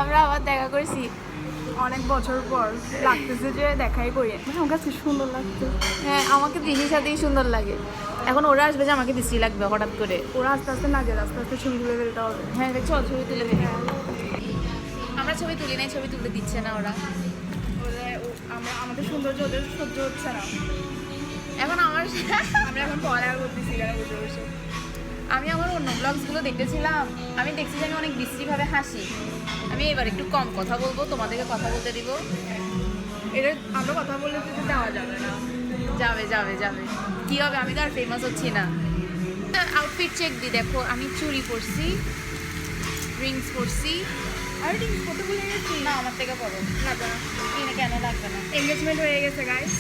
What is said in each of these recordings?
আমরা আবার দেখা করছি অনেক বছর পর লাগতেছে যে দেখাই করি। আমার কাছে সুন্দর লাগছে। হ্যাঁ আমাকে দিদির সাথেই সুন্দর লাগে। এখন ওরা আসবে যে আমাকে বিশ্রী লাগবে হঠাৎ করে। ওরা আস্তে আস্তে না যায়, আস্তে আস্তে ছবি তুলে ফেলতে হবে। হ্যাঁ চল ছবি তুলে দিই। আমরা ছবি তুলি নাই, ছবি তুলতে দিচ্ছে না ওরা। আমাদের সৌন্দর্য ওদের সহ্য হচ্ছে না। এখন আমার আমরা এখন পড়ালেখা করতেছি এখানে বসে বসে। আমি আমার অন্য ব্লগসগুলো দেখতেছিলাম, আমি দেখছি যে আমি অনেক বিশ্রীভাবে হাসি। আমি এবার একটু কম কথা বলবো, তোমাদেরকে কথা বলতে দিব। এটা আমরা কথা বললে তো দেওয়া যাবে না। যাবে যাবে যাবে, কি হবে, আমি তো আর ফেমাস হচ্ছি না। আউটফিট চেক দি, দেখো আমি চুড়ি পরছি, রিংস পরছি। আর রিংস কত ভুলে গেছি। না আমার থেকে পরো, লাগবে না। কিনে কেন লাগবে না। এঙ্গেজমেন্ট হয়ে গেছে গাইস।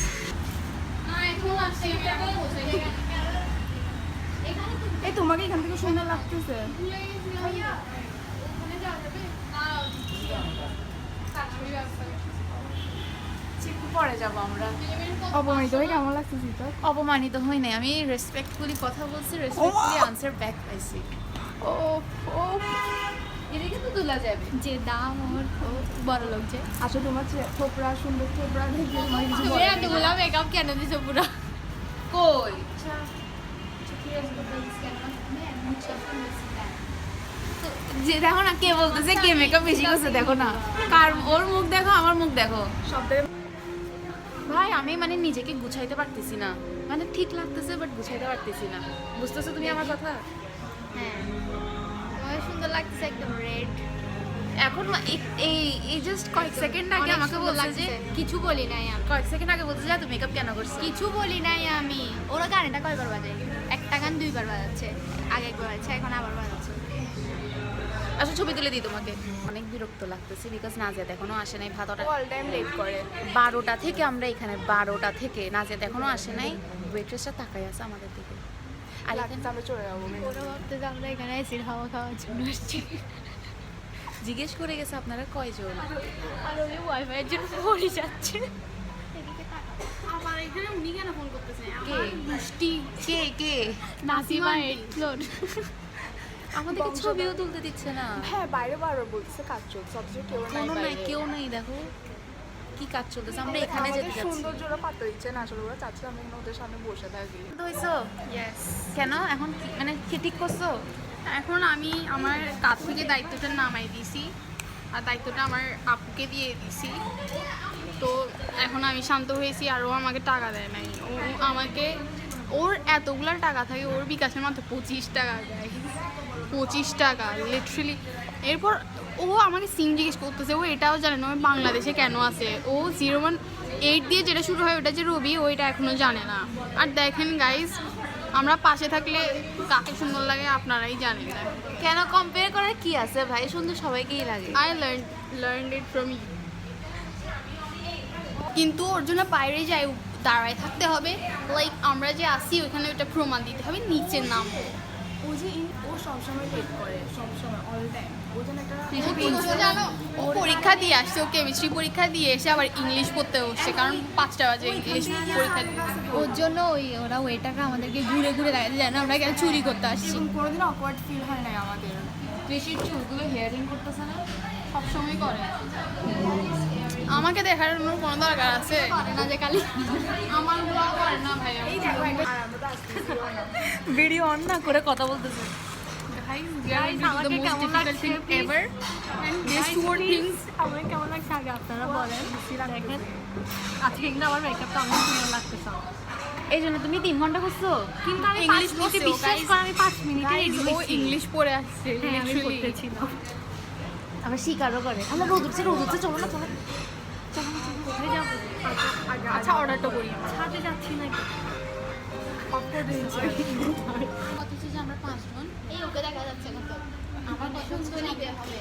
এই তোমাকে এখান থেকে সুন্দর লাগতেছে। একটু পরে যাবো আমরা। অপমানিত হয়ে কেমন লাগতেছি তো? অপমানিত হই নাই, আমি রেসপেক্টফুলি কথা বলছি, রেসপেক্টফুলি আনসার ব্যাক পাইছি। ও ও এদিকে তো তোলা যাবে। যে দাম ওর বড় লোক যে আচ্ছা তোমার থোপড়া সুন্দর থোপড়া দেখে তোমার কিছু তুমি এতগুলো মেকআপ কেন দিছো পুরো? কই যে দেখো না কে বলতেছে কে মেকআপ বেশি করছে, দেখো না কার, ওর মুখ দেখো আমার মুখ দেখো। সব থেকে ভাই আমি মানে নিজেকে গুছাইতে পারতেছি না, মানে ঠিক লাগতেছে বাট গুছাইতে পারতেছি না, বুঝতেছো তুমি আমার কথা? হ্যাঁ তোমার সুন্দর লাগতেছে একদম রেড। এখন এই জাস্ট কয়েক সেকেন্ড আগে আমাকে বলছে যে, কিছু বলি নাই আমি, কয়েক সেকেন্ড আগে বলছে যে তুমি মেকআপ কেন করছিস। কিছু বলি নাই আমি। ওরা গানটা কয়বার বাজে? একটা গান দুইবার বাজাচ্ছে, আগে একবার বাজাচ্ছে এখন আবার বাজাচ্ছে। আচ্ছা ছবি তুলে দিই তোমাকে। অনেক বিরক্ত লাগতেছে বিকজ নাজিয়াত এখনো আসে নাই। ভাতটা অল টাইম লেট করে। 12টা থেকে আমরা এখানে, 12টা থেকে নাজিয়াত এখনো আসে নাই। ওয়েট্রেসটা তাকাই আছে আমাদের দিকে। আর এখানে আমরা চলে যাবো। ওরা ভাবতে যে আমরা এখানে এসির হাওয়া খাওয়ার জন্য আসছি। জিজ্ঞেস করে গেছে আপনারা কয়জন। আর ওই ওয়াইফাইয়ের জন্য পড়ে যাচ্ছে। আমার এখানে উনি কেন ফোন করতেছে? কে? মিষ্টি কে কে? নাসিমা এডলোড। আমাদেরকে ছবিও তুলতে দিচ্ছে না। হ্যাঁ বাইরে বারবার বলতেছে কাজ চলছে, অথচ কেউ নাই কোনো নাই, বাইরে। কেউ নাই, দেখো কি কাজ চলতেছে। আমরা এখানে যেতে যাচ্ছি। সৌন্দর্যরা পাত্তা দিচ্ছে না, আসলে ওরা চাচ্ছে আমরা এখানে ওদের সামনে বসে থাকি। তো হইছো ইয়েস। কেন এখন মানে কি ঠিক করছো? এখন আমি আমার কাছ থেকে দায়িত্বটা নামাই দিছি, আর দায়িত্বটা আমার আপুকে দিয়ে দিছি। তো এখন আমি শান্ত হয়েছি, আর ও আমাকে টাকা দেয় নাই। ও আমাকে, ওর এতগুলো টাকা থাকে, ওর বিকাশের মাত্র 25 টাকা দেয়। 25 টাকা লিটারালি। এরপর ও আমাকে সিম জিজ্ঞেস করতেছে, ও এটাও জানে না আমি বাংলাদেশে কেন আছে। ও 018 দিয়ে যেটা শুরু হয় ওটা যে রবি, ওইটা এখনও জানে না। আর দেখেন গাইজ, আমরা পাশে থাকলে কাকে সুন্দর লাগে আপনারাই জানেন। কেন কম্পেয়ার করার কি আছে ভাই, সুন্দর সবাইকেই লাগে। I learn it from you. কিন্তু ওর জন্য বাইরে যাই দাঁড়ায় থাকতে হবে, লাইক আমরা যে আসি ওইখানে ওইটা প্রমাণ দিতে হবে, নিচের নাম। ও যে ও সবসময় লেট করে, সবসময় অল টাইম। ও যেন একটা জানো, ও পরীক্ষা দিয়ে আসছে, ও কেমিস্ট্রি পরীক্ষা দিয়ে এসে আবার ইংলিশ পড়তে বসছে, কারণ 5টা বাজে ইংলিশ পরীক্ষা দিয়ে। ওর জন্য ওরা ওয়েটাররা আমাদেরকে ঘুরে ঘুরে দেখাতে যায় না আমরা কেন চুরি করতে আসছি। কোনোদিন অকওয়ার্ড ফিল হয় নাই আমাদের। বেশির চুলগুলো হেয়ারিং করতেছে না, সবসময় করে। আমাকে দেখার কোনো দরকার আছে না যে খালি আমার ব্লগ করে না ভাই। এই দেখো একটা আর আমরা তো আসতেছি না। ভিডিও অন না করে কথা বলতেছে। আমাকে কেমন লাগছে এভার দিস টু থিংস। আমার কেমন লাগছে আগে আপনারা বলেন। দেখেন আজকে কিন্তু আমার মেকআপটা অনেক সুন্দর লাগতেছে। এই জন্য তুমি 3 ঘন্টা করছো? কিন্তু আমি ইংলিশ পড়তে বিশ্বাস করে আমি 5 মিনিটে রেডি হয়েছি। ও ইংলিশ পড়ে আসছে, আমি পড়তেছিলাম। আবার স্বীকারও করে। আমরা রোদ উঠছে চলো না চলো। কোথায় যাবো? আচ্ছা অর্ডারটা করি। ছাদে যাচ্ছি নাকি? অফ করে দিয়েছি। কত যে আমরা 5 জন, এই ওকে দেখা যাচ্ছে কত আমার কত সুন্দর নিতে হবে।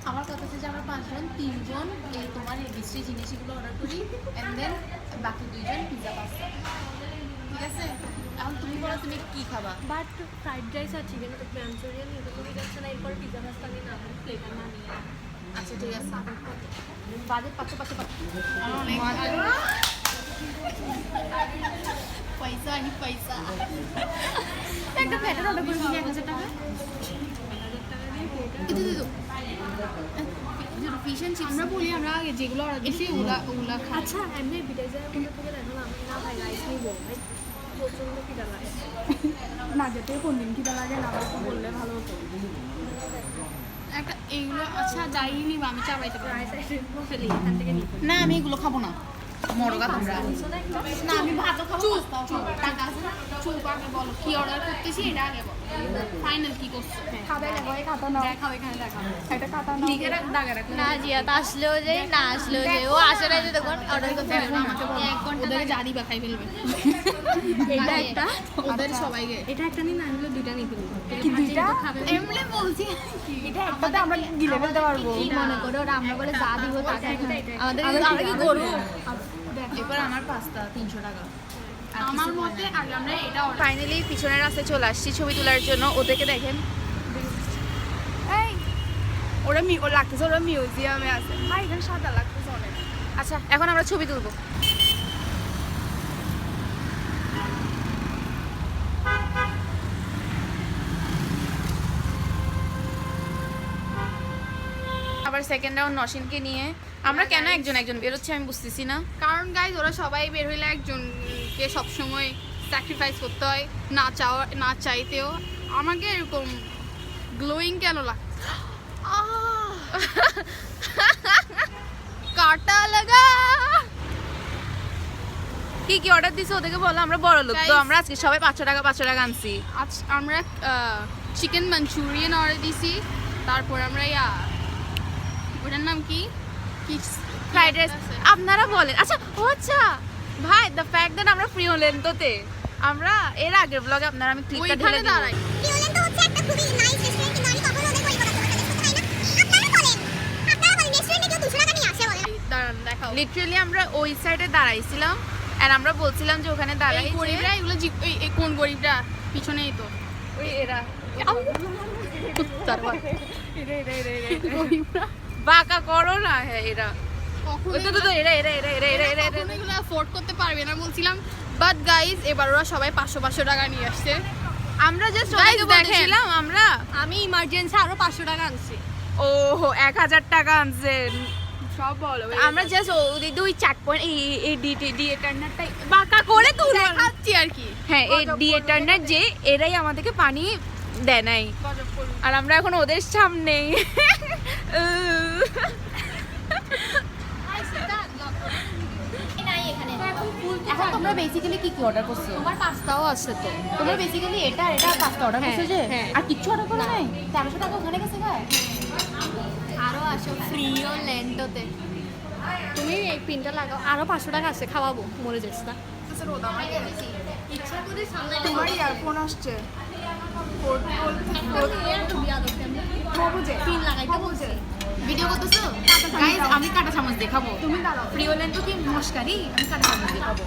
আমার কথা হচ্ছে যে আমরা 5 জন, 3 জন এই তোমার এই বিশ্রী জিনিসগুলো অর্ডার করি, এন্ড দেন বাকি 2 জন পিজা পাস্তা। ঠিক আছে? এখন তুমি বলো তুমি কি খাবা? বাট ফ্রাইড রাইস আর চিকেন তো ম্যাঞ্চুরিয়ান এটা তুমি যাচ্ছে না, এরপর পিজা পাস্তা আমি না প্লেটার না নিয়ে। আচ্ছা ঠিক আছে। বাজেট পাচ্ছ অনেক পয়সা হি পয়সা। একটা প্লেটার অর্ডার করে দিই 1000 টাকা। ফিশ এন্ড চিপস আমরা বলি আমরা আগে যেগুলো অর্ডার দিছি ওগুলা খাই। আচ্ছা এমনি বিটাইজারের মধ্যে থেকে দেখালাম না ভাই রাইস নিবো ভাই প্রচন্ড খিদা লাগে না যেতে কোন দিন খিদা লাগে না আমাকে বললে ভালো হতো। একটা এইগুলো আচ্ছা যাই নিবা আমি চাবাইতে পারি। রাইস ফেলি এখান থেকে নিবো না আমি এগুলো খাবো না মরগা তোমরা না আমি ভাতও খাবো পাস্তাও খাবো। টাকা আছে না? চুপ আগে বলো কি অর্ডার করতেছি এটা আগে বলো। ফাইনাল কি করছো? খাবে না ভাই খাতা নাও দেখাও এখানে দেখাও। একটা খাতা নাও লিখে রাখ দাগে রাখ। না জিয়াত আসলেও যে না আসলেও যে ও আসে না যে তখন অর্ডার করতে এখন আমাকে বলো ওদেরকে যা দিবা খাই ফেলবে। এটা একটা ওদের সবাইকে এটা একটা নিন না হলে দুইটা নিতে কি দুইটা? খাবে এমনি বলছি এটা একটাতে আমরা গিলে ফেলতে পারবো মনে করো ওরা আমরা বলে যা দিব তাকে আমাদের আমরা কি গরু এবার আমার পাস্তা 300 টাকা আমার মতে আগে আমরা এটা অর্ডার ফাইনালি পিছনের রাস্তায় চলে আসছি ছবি তোলার জন্য ওদেরকে দেখেন এই ওরা ও লাগতেছে ওরা মিউজিয়ামে আছে ভাই এখানে সাদা লাগতেছে অনেক। আচ্ছা এখন আমরা ছবি তুলবো আবার সেকেন্ড রাউন্ড নসিনকে নিয়ে আমরা কেন একজন একজন বেরোচ্ছি আমি বুঝতেছি না কারণ গাইজ ওরা সবাই বের হইলে একজনকে সবসময় স্যাক্রিফাইস করতে হয় না চাইতেও। আমাকে এরকম গ্লোয়িং কেন লাগছে? কাটা লাগা। কি কি অর্ডার দিছো ওদেরকে বলো আমরা বড় লোক তো Guys- আমরা আজকে সবাই 500 টাকা আনছি আজ আমরা চিকেন মাঞ্চুরিয়ান অর্ডার দিছি। তারপর আমরা ওটার নাম কি কি ফ্রাইড রাইস আছে? আপনারা বলেন আচ্ছা ও আচ্ছা ভাই দ্য ফ্যাক্ট দ্যাট আমরা ফ্রি হলেন তোতে আমরা এর আগের ব্লগে আপনারা আমি ক্লিপটা ঢেলে ওইখানে দিই দাঁড়াই। পিওলেন্টো হচ্ছে একটা খুবই নাইস রেস্টুরেন্ট কিন্তু আমি কখনো ওদের পরিকল্পনা করতে পারি না। আপনারা বলেন রেস্টুরেন্টে কেউ 200 টাকা নিয়ে আসে বলেন? দাঁড়ান দেখাও। লিটারালি আমরা ওই সাইডে দাঁড়াইছিলাম আর আমরা বলছিলাম যে ওখানে দাঁড়াই এই গরিবরা এগুলো এই কোন গরিবরা পিছনেই তো ওই এরা কুত্তার বাচ্চা। গরিবরা বাঁকা করো না হ্যাঁ এরা কখনো ওই তো তো তো, এরা এরা এরা এরা এরা এরা কখনো এগুলো অ্যাফোর্ড করতে পারবে না বলছিলাম। বাট গাইজ এবার ওরা সবাই 500 টাকা নিয়ে আসছে। আমরা জাস্ট Guys, ওদেরকে দেখেন। বলছিলাম আমরা আমি ইমার্জেন্সি আরো 500 টাকা আনছি ওহো 1000 টাকা আনছেন সব বলো আমরা জাস্ট ওই দুই 4 পয়েন্ট এই ডি টার্নারটাই বাঁকা করে তুলে দেখাচ্ছি আর কি। হ্যাঁ এই ডি টার্নার যে এরাই আমাদেরকে পানি দেয় নাই আর আমরা এখন ওদের সামনে এখন তোমরা বেসিক্যালি কি কি অর্ডার করছো? আমার পাস্তাও আছে তো তোমরা বেসিক্যালি এটা পাস্তা অর্ডার করছো যে হ্যাঁ। আর কিচ্ছু অর্ডার করো নাই? 1300 টাকা ওখানে গেছে গায়। আরো আসো ফ্রি ও ল্যান্ডোতে তুমি এই পিনটা লাগাও আরো 500 টাকা আছে খাওয়াবো মরে যাস না ইচ্ছা করে সামনে তোমার ইয়ারফোন আসছে। পিন লাগাইতে বলছে ভিডিও করতেছো গাইস আমি কাটা চামচ দেখাবো তুমি দাঁড়াও প্রিয় লেন্টো কি মস্কারি আমি কাটা চামচ দেখাবো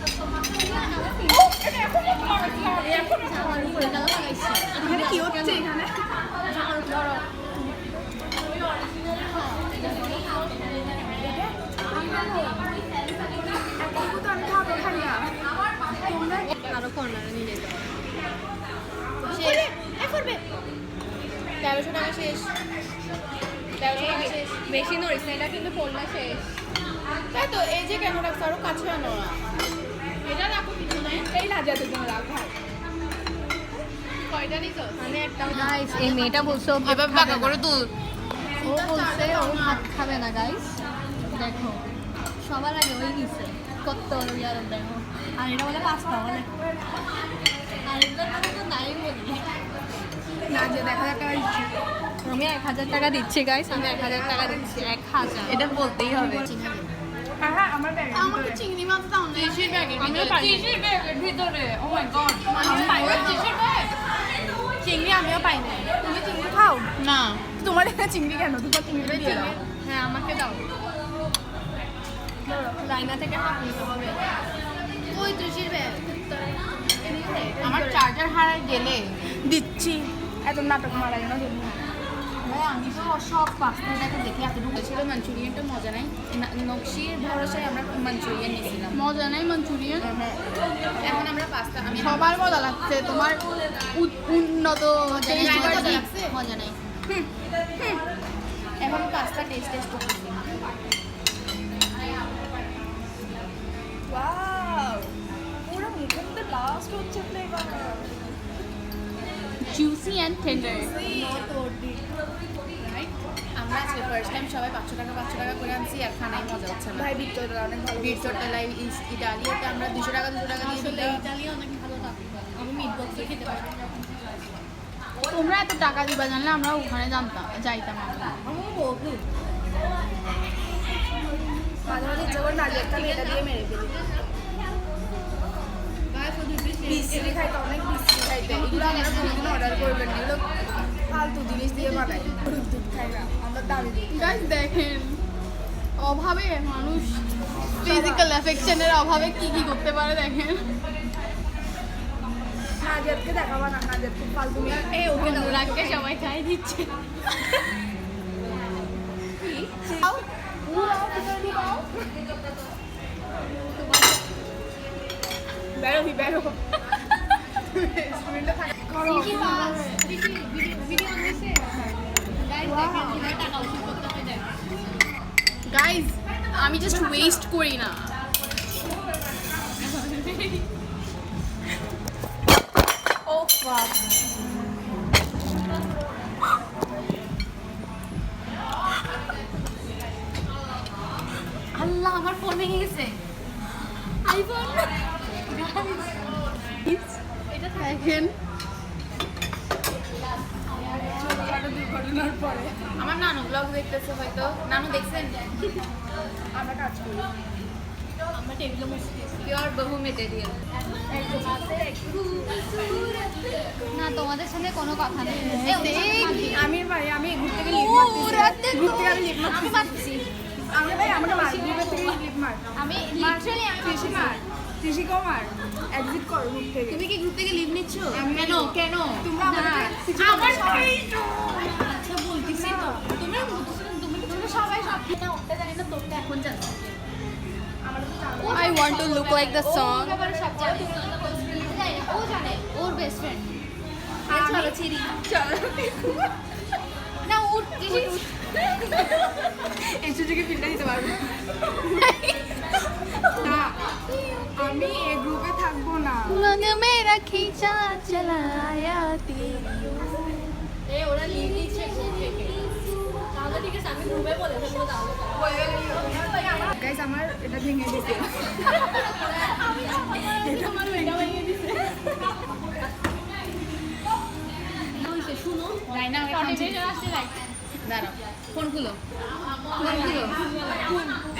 এখানে কি হচ্ছে এখানে? আরো কর্নারে নিয়ে যেতে হবে 1300 টাকা শেষ। 1300 টাকা শেষ। বেশি নড়িস না এটা কিন্তু পড়লা শেষ তাই তো এই যে কেন রাখছো আরো কাছে আনো না। এটা রাখো পিছনে। এই লাজাতে তোমার রাখ ভাই। কয়টা নিছো? মানে একটা গাইস এই মেয়েটা বলছে ও ভাত এবার খাবে বাঁকা না। করে তুল ও বলছে ও ভাত খাবে না গাইস দেখো সবার আগে ওই নিছে কত ইয়ার দেখো আর এটা বলে পাস্তা বলে আর এটা তো নাই বলি না যে দেখা টাকা দিচ্ছি। আমি 1000 টাকা দিচ্ছি গাইস আমি 1000 টাকা দিচ্ছি 1000 এটা বলতেই হবে হ্যাঁ আমার ব্যাগ আমাকে চিংড়ি মাছ দাও না। টিসির ব্যাগের আমিও ভিতরে। পাইনি। টিসির ব্যাগের ভিতরে। ও মাই গড। আমি পাইনি। টিসির ব্যাগ। চিংড়ি আমিও পাই নাই। তুমি চিংড়ি খাও? না তোমার এখানে চিংড়ি কেন? তোমার চিংড়ি দিয়ে দাও। হ্যাঁ আমাকে দাও লাইনা থেকে হাত নিতে হবে ওই টিসির ব্যাগ। আমার চার্জার হারায় গেলে দিচ্ছি এত নাটক মারাই না জন্য ভাই আমি তো সব পাস্তাটাকে দেখে এতটুকু ছিল মাঞ্চুরিয়ানটা মজা নাই নকশির ভরসায় আমরা মাঞ্চুরিয়ান নিয়েছিলাম মজা নাই মাঞ্চুরিয়ান। এখন আমরা পাস্তা আমি সবার মজা লাগছে তোমার উন্নত মজা taste লাগছে? budget। মজা নাই। এখন পাস্তা টেস্ট করতেছি। ওয়াও পুরো মুখের মধ্যে লাস্ট হচ্ছে ফ্লেভার জুসি অ্যান্ড টেন্ডার। আমরা আজকে ফার্স্ট টাইম সবাই 500 টাকা করে আনছি আর খানাই মজা হচ্ছে না। ভাই ভিক্টোরিয়া অনেক ভালো ভিক্টোরিয়া ইটালিয়াতে আমরা 200 টাকা দিয়ে আসলে দিলাম। ইতালিও অনেক ভালো থাকে, আমি মিট বক্সে খেতে পারি। তোমরা এত টাকা দিবা জানলে আমরা ওখানে যাইতাম আমরা। আমার বহু মাঝে মাঝে ইচ্ছা করে নারিয়েলটা এটা দিয়ে মেরে ফেলি বিস্কিট খাইতে অনেক বিস্কিট খাইতে এগুলো আমরা কোনোদিন অর্ডার করবেন না, এগুলো ফালতু জিনিস দিয়ে বানাই গরুর দুধ খাই না আমরা দামি দুধ খাই। গাইস দেখেন অভাবে মানুষ ফিজিক্যাল অ্যাফেকশনের অভাবে কি কি করতে পারে দেখেন। নাজিয়াতকে দেখাবা না, নাজিয়াত খুব ফালতু মেয়ে। এই ওকে দাও, অনুরাগকে সবাই খাই দিচ্ছে। বেরো বেরো রেস্টুরেন্টে থাকা করো ভিডিও আনছে গাইস, দেখেন কিভাবে টাকা উসুল করতে হয় দেখেন। গাইস আমি জাস্ট ওয়েস্ট করি না। ও বাপ, আল্লাহ আমার ফোন ভেঙে গেছে। আইফোন এটা দেখেন ছোটখাটো দুর্ঘটনার পরে আমার নানু ব্লগ দেখতেছে হয়তো। নানু দেখছেন? আমরা কাজ করি। আমরা টেবিলে বসে পিওর বহু মেটেরিয়াল। না, তোমাদের সঙ্গে কোনো কথা নেই। আমির ভাই আমি ঘুরতে গেলে লিপ মারতেছি, ঘুরতে গেলে লিপ আমি পাচ্ছি, আমি ভাই আমাকে মার গ্রুপের থেকে লিপ মার আমি লিটারালি কৃষি মার কৃষিকেও মার এক্সিট করো গ্রুপ থেকে। তুমি কি গ্রুপ থেকে লিভ নিচ্ছ? কেন কেন তোমরা আমাকে আমার আচ্ছা বলতেছি তো, তুমি সবাই সব না ওটা জানি না, তোরটা এখন জানো। I want to look like the song. ও ব্যাপারে সব জানে, ও জানে ওর বেস্ট ফ্রেন্ড। চলো চিরি। না ওর এই সুযোগে ফিল্টার দিতে পারবো না, আমি এই গ্রুপে থাকবো না। रंग मेरा खींचा चला आया तेरी এই ওরা লিভ নিচ্ছে গ্রুপ থেকে। তাহলে ঠিক আছে, আমি গ্রুপে বলে ফেলবো তাহলে। গাইস আমার এটা ভেঙে দিতে আমার ওইটা ভেঙে দিছে। না হইছে, শুনো রাইনা আমাকে শর্টে খামচি বেশি আসছে লাইক দাঁড়াও, ফোন খুলো।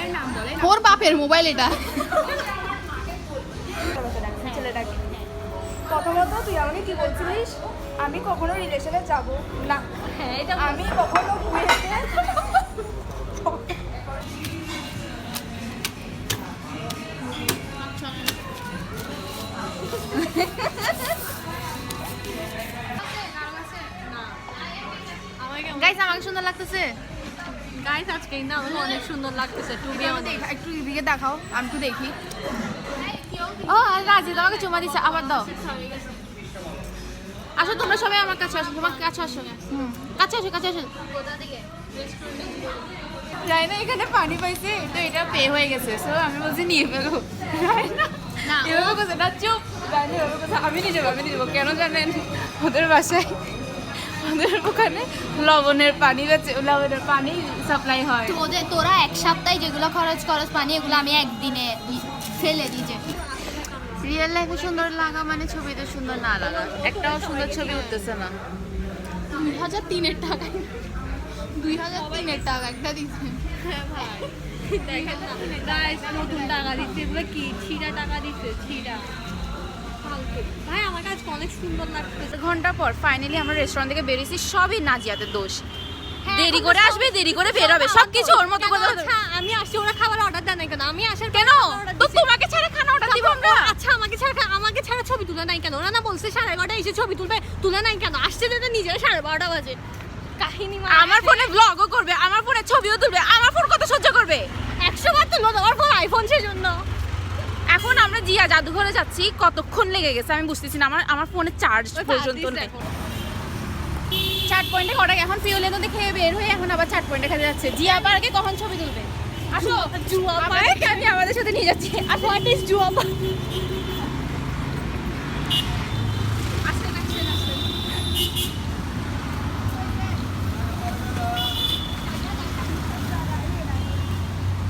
এর নাম বলে ওর বাপের মোবাইল এটা। ছেলেটাকে প্রথমত তুই আমাকে কি বলছিলিস আমি কখনো রিলেশনে যাব না, হ্যাঁ এটা আমি কখনো বিয়েতে গাইস আমাকে সুন্দর লাগতেছে। গাইস আজকে না আমার অনেক সুন্দর লাগতেছে, টু বি অনেস্ট। একটু এদিকে দেখাও আমি একটু দেখি। ও আর রাজি তোমাকে চুমা দিছে, আবার দাও। আসো তোমরা সবাই আমার কাছে আসো, তোমার কাছে আসো। কাছে আসো কাছে আসো। রাইনা এখানে পানি পাইছে তো এটা পে হয়ে গেছে, সো আমি বলছি নিয়ে ফেলো। রাইনা না, এভাবে বলছে না, চুপ। রাইনা এভাবে বলছে আমি নিয়ে যাবো কেন জানেন? ওদের বাসায় ওদের ওখানে লবণের পানি সাপ্লাই হয়। তোরা এক সপ্তাহে যেগুলো খরচ পানি এগুলো আমি একদিনে ফেলে দিই। যে রিয়েল লাইফে সুন্দর লাগা মানে ছবিতে সুন্দর না লাগা, একটাও সুন্দর ছবি উঠতেছে না। 2003-এর টাকা 2003-এর টাকা একটা দিচ্ছে। দেখেন না গাইস, নতুন টাকা দিচ্ছে, এগুলো কি ছিঁড়া টাকা দিচ্ছে, ছিঁড়া ফালতু। ভাই আমার কাছে অনেক সুন্দর লাগতেছে। ঘন্টা পর ফাইনালি আমরা রেস্টুরেন্ট থেকে বেরিয়েছি, সবই নাজিয়াতের দোষ। হ্যাঁ, দেরি করে আসবে, দেরি করে বের হবে, সবকিছু ওর মতো করে। আচ্ছা আমি আসছি, ওরা খাবার অর্ডার দেয় নাই কেন? আমি আসার কেন তো তোমাকে ছাড়া খানা অর্ডার দিব আমরা? আচ্ছা আমাকে ছাড়া ছবি তুলে নাই কেন? ওরা না বলছে 12:30 এসে ছবি তুলে নাই কেন? আসছে তো নিজেরা 12:30 বাজে। কাহিনী আমার ফোনে ব্লগও করবে, আমার ফোনে ছবিও তুলবে, আমার ফোন কত সহ্য করবে? 100 বার তুলবো, তোমার ফোন আইফোন সেজন্য। এখন আমরা জিয়া জাদুঘরে যাচ্ছি, কতক্ষণ লেগে গেছে আমি বুঝতেছি না। আমার ফোনে চার্জ পর্যন্ত নেই। চার্জ চাট পয়েন্টে কটা এখন পিওলে নদী খেয়ে বের হয়ে এখন আবার চাট পয়েন্টে খেতে যাচ্ছে। জিয়া পার্কে কখন ছবি তুলবে? আসো জুয়া পার্কে আমি আমাদের সাথে নিয়ে যাচ্ছি। আসো হোয়াট ইজ জুয়া পার্ক?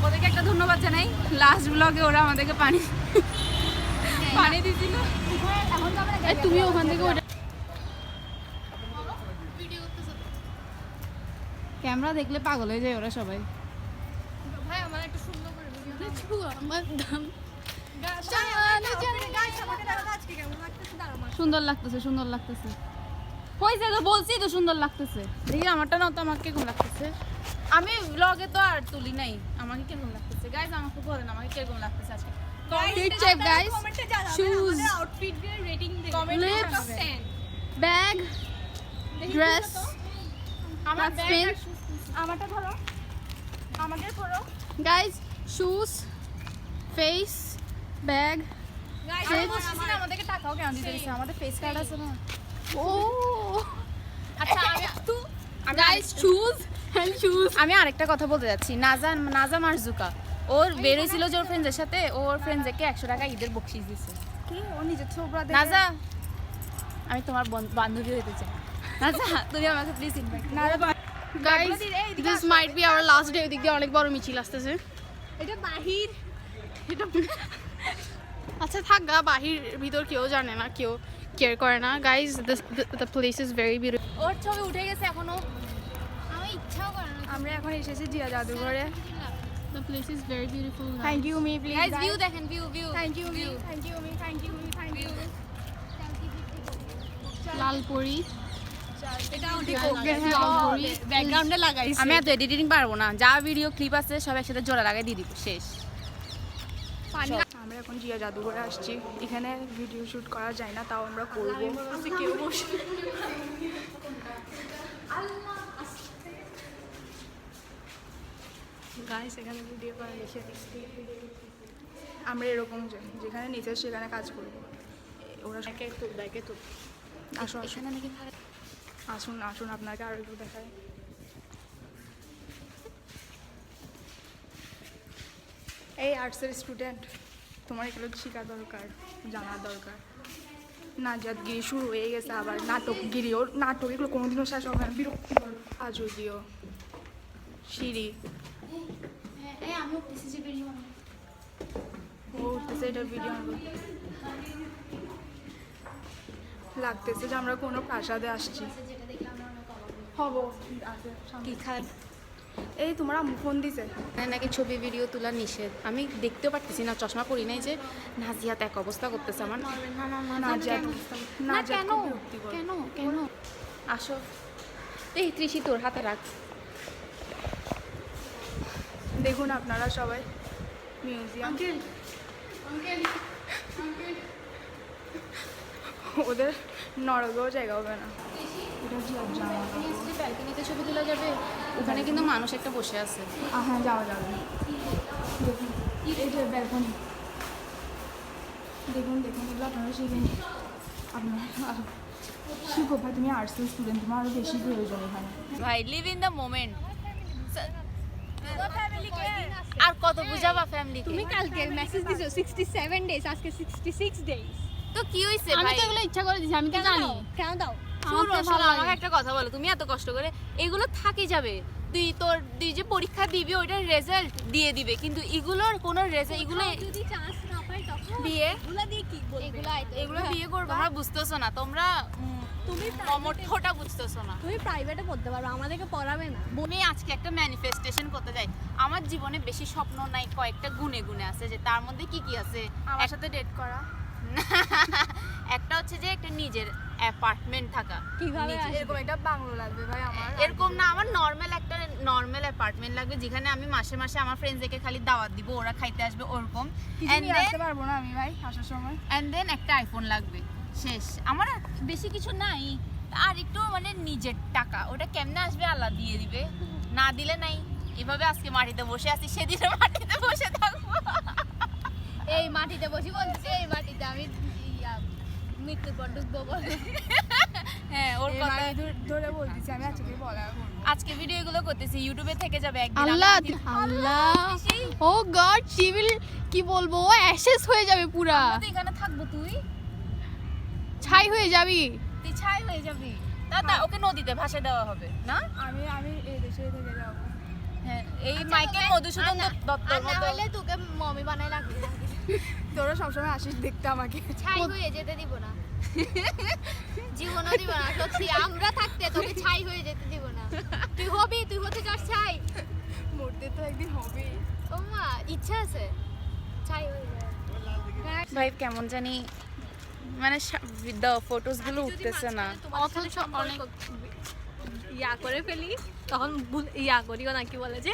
ওদেরকে একটা ধন্যবাদ জানাই, লাস্ট ব্লগে ওরা আমাদেরকে পানি দিয়েছিল। তুমি ওখান থেকে ওটা ক্যামেরা দেখলে পাগল হয়ে যায় ওরা সবাই। ভাই আমার একটু সুন্দর করে আমার দাম সুন্দর লাগতেছে, সুন্দর লাগতেছে। হয়েছে তো, বলছি তো সুন্দর লাগতেছে। দেখি আমারটা নাও তো, আমাকে কিরকম লাগতেছে। আমি ব্লগে তো আর তুলি নাই, আমাকে কিরকম লাগতেছে গাইজ আমাকে বলেন, আমাকে কিরকম লাগতেছে আজকে। check guys, shoes, আউটফিট দিয়ে রেটিং দেবে lips, bag, dress, আমার spin. আমারটা ধরো, আমাদের ধরো guys, shoes, face, bag. আমাদেরকে টাকাও কেন দিতে দিচ্ছে? আমাদের ফেস কার্ড আছে না। Oh, আচ্ছা আমি guys, shoes and shoes. আমি আরেকটা কথা বলতে যাচ্ছি। নাজা মারজুকা ওর বের হয়েছিল যে ওর ফ্রেন্ডের সাথে, ওর ফ্রেন্ডদেরকে 100 টাকা ঈদের বকশিস দিছে। কি ও নিজের ছোবরা নাজা, আমি তোমার বান্ধবী হইতে চাই। নাজা তুমি আমাকে please invite. Guys, this might be our last day. ওদিক দিয়ে অনেক বড় মিছিল আসতেছে। এটা বাহির আচ্ছা থাক গা, বাহির ভিতর কেউ জানে না, কেউ কেয়ার করে না। Guys the place is very beautiful. ওর ছবি উঠে গেছে এখনো। আমি ইচ্ছাও করে না আমরা এখন এসেছি জিয়া জাদুঘরে। The place is very beautiful. Thank you মি প্লিজ গাইস ভিউ দেখেন, ভিউ থ্যাংক ইউ মি থ্যাংক ইউ মি থ্যাংক ইউ মি থ্যাংক ইউ লালপরি। ব্যাকগ্রাউন্ডে লাগাইছি আমি এত এডিটিং পারবো না, যা ভিডিও ক্লিপ আছে সব একসাথে জোড়া লাগাই দিয়ে দিব, শেষ। আমরা এখন জিয়া জাদুঘরে আসছি। এখানে ভিডিও শুট করা যায় না, তাও আমরা করবো। কেউ বসে গাইস এখানে ভিডিও করা নিষেধ। আমরা এরকম যেখানে নিচে সেখানে কাজ করবো। ওরা আসুন এখানে নাকি আসুন আসুন আপনাকে আরো একটু দেখায়। এই আর্টসের স্টুডেন্ট, তোমার এগুলো শেখা দরকার, জানা দরকার। নাজাতগিরি শুরু হয়ে গেছে আবার, নাটকগিরি। ওর নাটক এগুলো কোনোদিনও শেষ হবে না, বিরক্তিকর। আজও সিঁড়ি ও উঠতেছে, এটার ভিডিও লাগতেছে যে আমরা কোনো প্রাসাদে আসছি। হব আছে কি খায় এই তোমার আম্মু ফোন দিছে। এখানে নাকি ছবি ভিডিও তোলা নিষেধ। আমি দেখতেও পারতেছি না, চশমা পরি নাই যে। নাজিয়াত এক অবস্থা করতেছে আমার। নাজাত নাজাত কেন কেন কেন আসো, এই ত্রিশি তোর হাতে রাখ। দেখুন আপনারা সবাই মিউজিয়াম। ওদের নরকেও জায়গা হবে না। এটা জিয়ার জামা। ব্যালকনিতে ছবি তোলা যাবে, ওখানে কিন্তু মানুষ একটা বসে আছে। হ্যাঁ যাওয়া যাবে। দেখুন এই যে ব্যালকনি, দেখুন দেখুন এগুলো আপনারা শিখেন। আপনারা শিখো ভাই, তুমি আর্টসের স্টুডেন্ট, তোমার আরও বেশি প্রয়োজন এখানে। ভাই লিভ ইন দ্য মোমেন্ট। আর কত বুঝাবা ফ্যামিলি? তুমি কালকে মেসেজ দিছো 67 ডেজ, আজকে 66 ডেজ। তো কি হইছে আমি ভাই? তো এগুলো ইচ্ছা করে দিছি, আমি তো জানি। কেন দাও? শুনো, আমার তো শোনো, ভালো আমাকে লাগে। একটা কথা বলো। তুমি এত কষ্ট করে এগুলো থাকি যাবে, তুই যে পরীক্ষা দিবি ওইটার রেজাল্ট দিয়ে দিবে, কিন্তু এগুলোর কোনো রেজাল্ট, এগুলো যদি চান্স না পাই তখন বিয়ে এগুলা দিয়ে কি বলবে? এগুলো বিয়ে করবে। তোমরা বুঝতেছো না, তোমরা তুমি কমঠটা বুঝতেছো না। তুমি প্রাইভেটে পড়তে পারো, আমাদেরকে পড়াবে না। আমি আজকে একটা ম্যানিফেস্টেশন করতে যাই। আমার জীবনে বেশি স্বপ্ন নাই, কয়েকটা গুণে গুণে আছে, যে তার মধ্যে কি কি আছে। আমার সাথে ডেট করা, একটা হচ্ছে যে একটা নিজের অ্যাপার্টমেন্ট থাকা। কিভাবে নিজের- আসবে? এরকম একটা বাংলো লাগবে ভাই আমার। এরকম না, আমার নর্মাল অ্যাপার্টমেন্ট লাগবে, যেখানে আমি মাসে মাসে আমার ফ্রেন্ডসদেরকে খালি দাওয়াত দিব, ওরা খাইতে আসবে ওরকম। কিছু নিয়ে আসতে পারবো না আমি ভাই আসার সময়। অ্যান্ড দেন একটা আইফোন লাগবে, শেষ। আমার আর বেশি কিছু নাই। আর একটু মানে নিজের টাকা, ওটা কেমনে আসবে আল্লাহ দিয়ে দিবে, না দিলে নাই। এভাবে আজকে মাটিতে বসে আছি, সেদিনও মাটিতে বসে থাকবো। এই মাটিতে বসি বলছি, এই মাটিতে আমি মৃত্যুর পর ঢুকবো বলো। হ্যাঁ ওর এই কথা মানে ধরে বলতেছি আমি আজকে বলা করবো। আজকে ভিডিও গুলো করতেছি ইউটিউবে থেকে যাবে একদিন আল্লাহ আমি- আল্লাহ ও গড সিভিল কি বলবো ও অ্যাশেস হয়ে যাবে পুরা আমরা তো এখানে থাকবো তুই ছাই হয়ে যাবি ছাই হয়ে যাবি তা ওকে নদীতে ভাসে দেওয়া হবে না আমি এই দেশে থেকে যাবো। হ্যাঁ এই মাইকেল মধুসূদন দত্তর না মতো হলে তোকে মমি বানাই রাখবি তোরা সবসময় আসিস দেখতে আমাকে। ছাই হয়ে যেতে দিব না জীবনও দিব না সত্যি আমরা থাকতে তোকে ছাই হয়ে যেতে দিব না তুই হবি তুই হতে চাস ছাই মরতে তো একদিন হবেই। ও মা ইচ্ছা আছে ছাই হয়ে যায় ভাই কেমন জানি মানে ফটোস গুলো উঠতেছে না অথচ অনেক ইয়া করে ফেলি তখন ইয়া করিও না কি বলে যে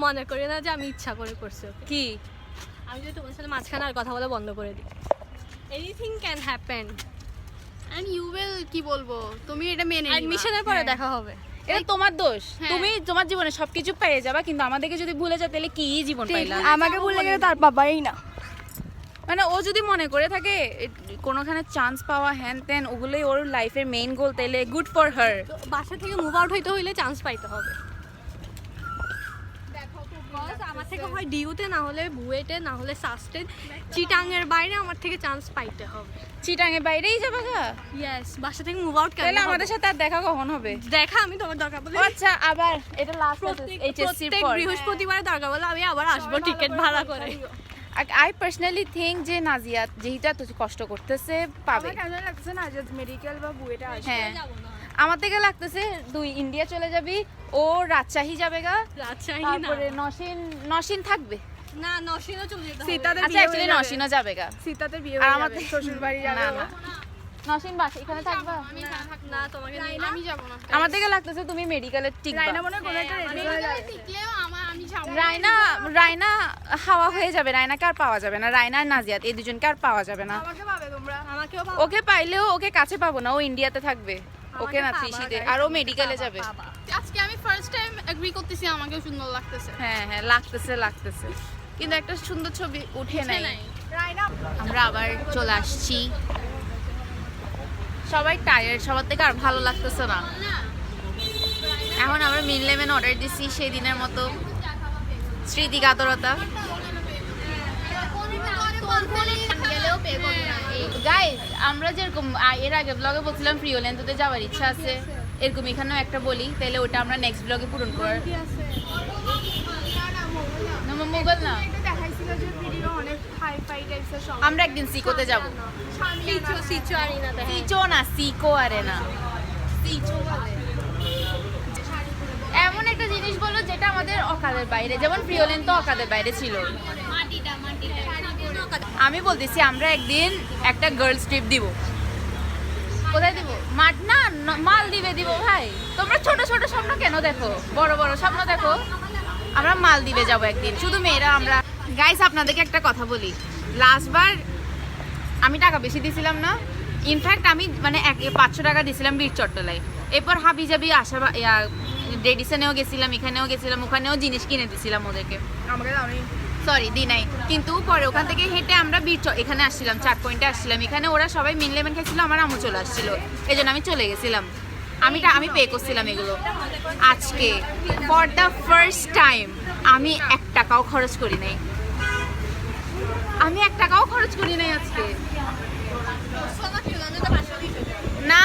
মনে করি না যে আমি ইচ্ছা করে করছি ওকে কি আমি যদি তোমার সাথে মাঝখানে আর কথা বলা বন্ধ করে দিই anything can happen and you will কি বলবো তুমি এটা মেনে নিবা অ্যাডমিশনের পরে দেখা হবে এটা তোমার দোষ হ্যাঁ। তুমি তোমার জীবনে সবকিছু পেয়ে যাবা কিন্তু আমাদেরকে যদি ভুলে যাও তাহলে কি জীবন পাইলা আমাকে বলে গেলে তার বাবাই না। মানে ও যদি মনে করে থাকে কোনোখানে চান্স পাওয়া হ্যান ত্যান ওগুলোই ওর লাইফের মেইন গোল তাইলে গুড ফর হার তো বাসা থেকে মুভ আউট হইতে হইলে চান্স পাইতে হবে আমার থেকে হয় ডিউতে না হলে বুয়েটে না হলে সাস্টেন চিটাংয়ের বাইরে আমার থেকে চান্স পাইতে হবে চিটাঙে বাইরেই যাবে গা ইয়েস বাসা থেকে মুভ আউট তাহলে আমাদের সাথে আর দেখা কখন হবে দেখা আমি তোমার দরকার বলে ও আচ্ছা আবার এটা লাস্ট এইচএসসি প্রত্যেক পর বৃহস্পতিবারে দরকার বলে আমি আবার আসবো টিকিট ভাড়া করে আই পার্সোনালি থিঙ্ক যে নাজিয়া যেহেতু এত কষ্ট করতেছে পাবে আমার কেন লাগছে না যে মেডিকেল বা বুয়েটা আসবে। হ্যাঁ আমার থেকে লাগতেছে দুই ইন্ডিয়া চলে যাবি ও রাজশাহী যাবে গা রাজশাহী না তারপরে নসিন থাকবে না নসিনও চলে যেতে হবে সীতাদের আচ্ছা বিয়ে অ্যাকচুয়ালি হয়ে যাবে। নসিনও যাবে গা সীতাদের বিয়ে আর হয়ে আমার যাবে শ্বশুর বাড়ি যাবে না ও। না নসিন বাস এখানে থাকবা না তোমাকে নিয়ে আমি যাব না আমার থেকে লাগতেছে তুমি মেডিকেলে টিকবা রাইনা মনে হয় কোনো একটা রেডি হয়ে যাবে। টিকলেও আমি যাব রায়না হাওয়া হয়ে যাবে রায়নাকে আর পাওয়া যাবে না রায়না আর নাজিয়াত এই দুজনকে আর পাওয়া যাবে না আমাকে পাবে তোমরা। আমাকেও ওকে পাইলেও ওকে কাছে পাবো না ও ইন্ডিয়াতে থাকবে ওকে না ত্রিশিতে আর ও মেডিকেলে যাবে আজকে আমি ফার্স্ট টাইম এগ্রি করতেছি আমাকেও সুন্দর লাগতেছে হ্যাঁ হ্যাঁ লাগতেছে কিন্তু একটা সুন্দর ছবি উঠে নাই রাইনা আমরা আবার চলে আসছি সবাই টায়ার্ড সবার থেকে আর ভালো লাগতেছে না এখন আমরা মিন লেমন অর্ডার দিছি সেই দিনের মতো স্মৃতি কাতরতা গেলেও পে করবে না এই গাইজ আমরা যেরকম এর আগে ব্লগে বলছিলাম প্রিয়লেন্দ্রতে যাওয়ার ইচ্ছা আছে এরকম এখানেও একটা বলি তাহলে ওটা আমরা নেক্সট ব্লগে পূরণ করার মোগল না এটা দেখাইছিল যে ভিডিও অনেক হাই ফাই টাইপসের সব। আমরা একদিন সিকোতে যাব সিচুয়ারি না সিচো না সিকো আরে না এমন একটা জিনিস বলো যেটা আমাদের অকাদের বাইরে যেমন প্রিয়লেন তো অকাদের বাইরে ছিল আমি বলতেছি আমরা একদিন একটা গার্লস ট্রিপ দিব কোথায় দিব মাঠ না মালদ্বীপে দিব ভাই তোমরা ছোট ছোট স্বপ্ন কেন দেখো বড় বড় স্বপ্ন দেখো আমরা মালদ্বীপে যাব একদিন শুধু মেয়েরা আমরা গাইস আপনাদেরকে একটা কথা বলি লাস্টবার আমি টাকা বেশি দিছিলাম না ইনফ্যাক্ট আমি মানে 500 টাকা দিছিলাম বীর চট্টলায় এরপর হাবি জাবি আসা ডেডিসনেও গেছিলাম এখানেও গেছিলাম ওখানেও জিনিস কিনে দিছিলাম ওদেরকে আমাকে দাওনি। সরি দি নাই কিন্তু পরে ওখান থেকে হেঁটে আমরা এখানে আসছিলাম 4 পয়েন্টে আসছিলাম এখানে ওরা সবাই মিন লেমন খেয়েছিল আমার আম্মু চলে আসছিল এই জন্য আমি চলে গেছিলাম আমি পে করছিলাম এগুলো আজকে ফর দ্য ফার্স্ট টাইম আমি 1 টাকাও খরচ করি নাই আজকে না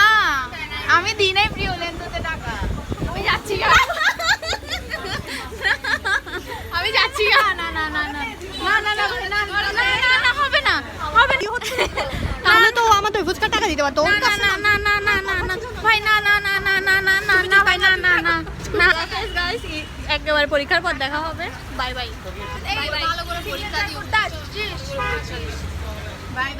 আমি দিই নাই প্রিয়লেন্দ্রতে টাকা আমি যাচ্ছি না হবে না তাহলে তো আমার তো ফুচকা টাকা দিতে পারতো ওর কাছে না ভাই না ভাই না গাইস একেবারে পরীক্ষার পর দেখা হবে বাই বাই ভালো করে পরীক্ষা দিও বাই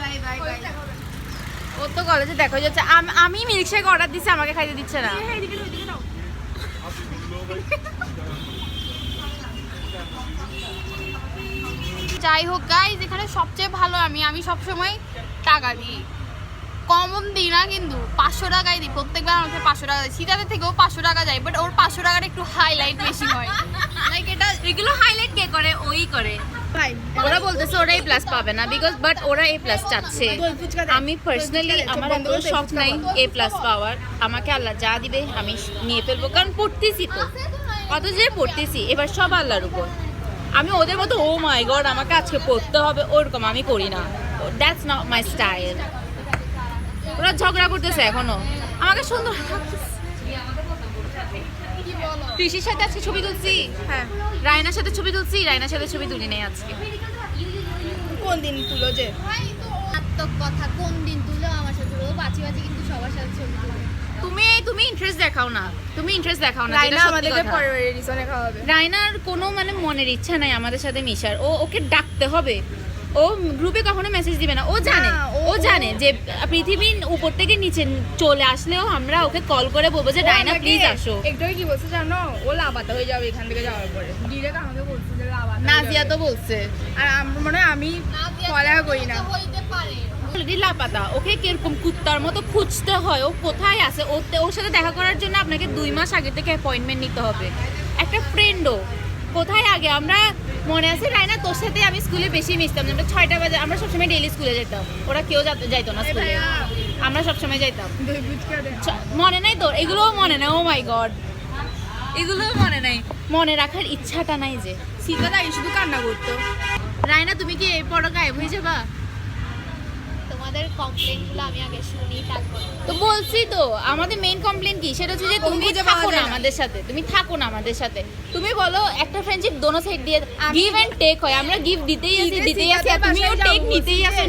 ও তো কলেজে দেখা যাচ্ছে আমি মিল্কশেক অর্ডার দিচ্ছি আমাকে খাইতে দিচ্ছে না যাই হোক গাইজ এখানে সবচেয়ে ভালো আমি সবসময় টাকা দিই কমন দিই না কিন্তু 500 টাকাই দিই প্রত্যেকবার আমাকে 500 টাকা দিই সীতাদের থেকেও 500 টাকা যায় বাট ওর 500 টাকাটা একটু হাইলাইট বেশি হয় লাইক এটা এগুলো হাইলাইট কে করে ওই করে ওরা বলতেছে ওরা A+ পাবে না বিকজ বাট ওরা A+ চাচ্ছে। আমি পার্সোনালি আমার কোনো শখ নাই A+ পাওয়ার। আমাকে আল্লাহ যা দিবে আমি নিয়ে ফেলবো, কারণ পড়তেছি তো, কত যে পড়তেছি, এবার সব আল্লাহর উপর। আমি ওদের মতো ও মাই গড আমাকে আজকে পড়তে হবে ওরকম আমি করি না, দ্যাটস নট মাই স্টাইল। ওরা ঝগড়া করতেছে এখনো, আমাকে সুন্দর কৃষির সাথে আজকে ছবি তুলছি, হ্যাঁ রায়নার সাথে ছবি তুলছি, রায়নার সাথে ছবি তুলি নেই আজকে। কোন দিন তুলো যে আত্মক কথা কোন দিন তুলো আমার সাথে ও বাঁচি বাঁচি কিন্তু সবার সাথে ছবি তুলে। তুমি ইন্টারেস্ট দেখাও না, তুমি ইন্টারেস্ট দেখাও না, রাইনা যেটা সত্যি আমাদেরকে কথা। পরের রিজনে খাওয়াবে। রায়নার কোনো মানে মনের ইচ্ছা নাই আমাদের সাথে মিশার, ওকে ডাকতে হবে। ও গ্রুপে কখনো মেসেজ দিবে না, ও জানে না, ও জানে যে পৃথিবীর উপর থেকে নিচে চলে আসলেও আমরা ওকে কল করে বলবো যে রায়না প্লিজ আসো। একটু কি বলছে জানো, ও লাবাতা হয়ে যাবে এখান থেকে যাওয়ার পরে। ডিরেক্ট আমাকে বলছে যে লাবাতা হয়ে নাজিয়া যাবে। তো বলছে আর মানে আমি পড়ালেখা করি না। হইতে পারে অলরেডি লাপাতা, ওকে কিরকম কুত্তার মতো খুঁজতে হয়, ও কোথায় আছে, ওর সাথে দেখা করার জন্য আপনাকে 2 মাস আগে থেকে অ্যাপয়েন্টমেন্ট নিতে হবে। একটা ফ্রেন্ডও কোথায় আগে, আমরা মনে আছে রায়না তোর সাথে আমি স্কুলে বেশি মিশতাম, আমরা 6টা বাজে আমরা সবসময় ডেইলি স্কুলে যেতাম, ওরা কেউ যাইতো না স্কুলে, আমরা সবসময় যাইতাম। দই ফুচকা দে। মনে নাই তোর? এগুলোও মনে নাই? ও মাই গড, এগুলোও মনে নাই, মনে রাখার ইচ্ছাটা নাই যে। শীতল আগে শুধু কান্না করতো। রায়না তুমি কি এই পড়া গায়েব হয়ে যাবা? তোমাদের কমপ্লেইনগুলো আমি আগে শুনি তারপর তো বলছি তো আমাদের মেইন কমপ্লেইন কি, সেটা হচ্ছে যে তুমি খুঁজে পাওয়া থাকো না যায় না। আমাদের সাথে, তুমি থাকো না আমাদের সাথে। তুমি বলো একটা ফ্রেন্ডশিপ দোনো সাইড দিয়ে গিভ এন্ড টেক হয়, আমরা গিভ দিতেই আছি আর তুমিও টেক নিতেই আসো।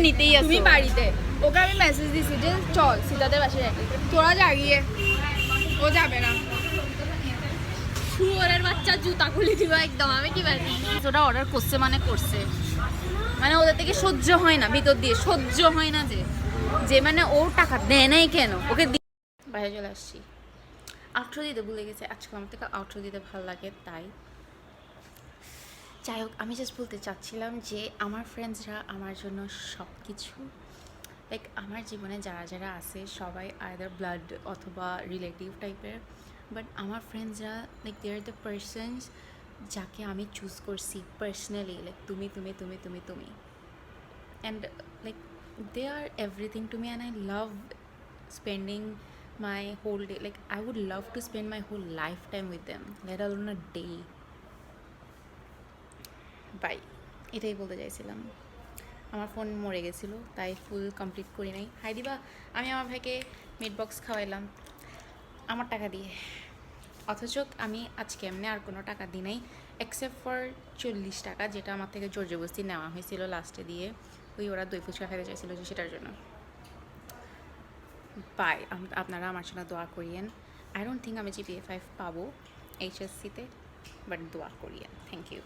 তুমি বাড়িতে, ওকে আমি মেসেজ দিছি যে চল সীতাদের বাসায় যাই, তোরা জাগিয়ে ও যাবে না। শুয়োরের বাচ্চা জুতা খুলে দিবা একদম, আমি কি পারি। ওরা অর্ডার করছে মানে করছে, মানে ওদের থেকে সহ্য হয় না, ভিতর দিয়ে সহ্য হয় না যে মানে ও টাকা দেয় নাই কেন ওকে। বাইরে চলে আসছি, আউটরো দিতে ভুলে গেছে, আজকে আমার থেকে আউটরো দিতে ভালো লাগে তাই। যাই হোক, আমি জাস্ট বলতে চাচ্ছিলাম যে আমার ফ্রেন্ডসরা আমার জন্য সব কিছু, লাইক আমার জীবনে যারা যারা আছে সবাই আইদার ব্লাড অথবা রিলেটিভ টাইপের, বাট আমার ফ্রেন্ডসরা like they are the persons যাকে আমি চুজ করছি পার্সোনালি, লাইক তুমি তুমি তুমি তুমি তুমি and like they are everything to me and I love spending my whole day, like I would love to spend my whole lifetime with them, let alone a day. Bye, এটাই বলতে চাইছিলাম। আমার phone মরে গেছিলো তাই full complete করি নাই। High দিবা, আমি আমার ভাইকে মিট বক্স খাওয়াইলাম আমার টাকা দিয়ে, অথচ আমি আজকে এমনি আর কোনো টাকা দিই নাই এক্সেপ্ট ফর 40 টাকা যেটা আমার থেকে জোর জবরদস্তি নেওয়া হয়েছিল লাস্টে দিয়ে, ওরা দই ফুচকা খাইতে চাইছিল যে সেটার জন্য। বাই, আপনারা আমার জন্য দোয়া করিয়েন। আই ডোন্ট থিঙ্ক আমি GPA 5 পাবো HSC-তে, বাট দোয়া করিয়েন। Thank you.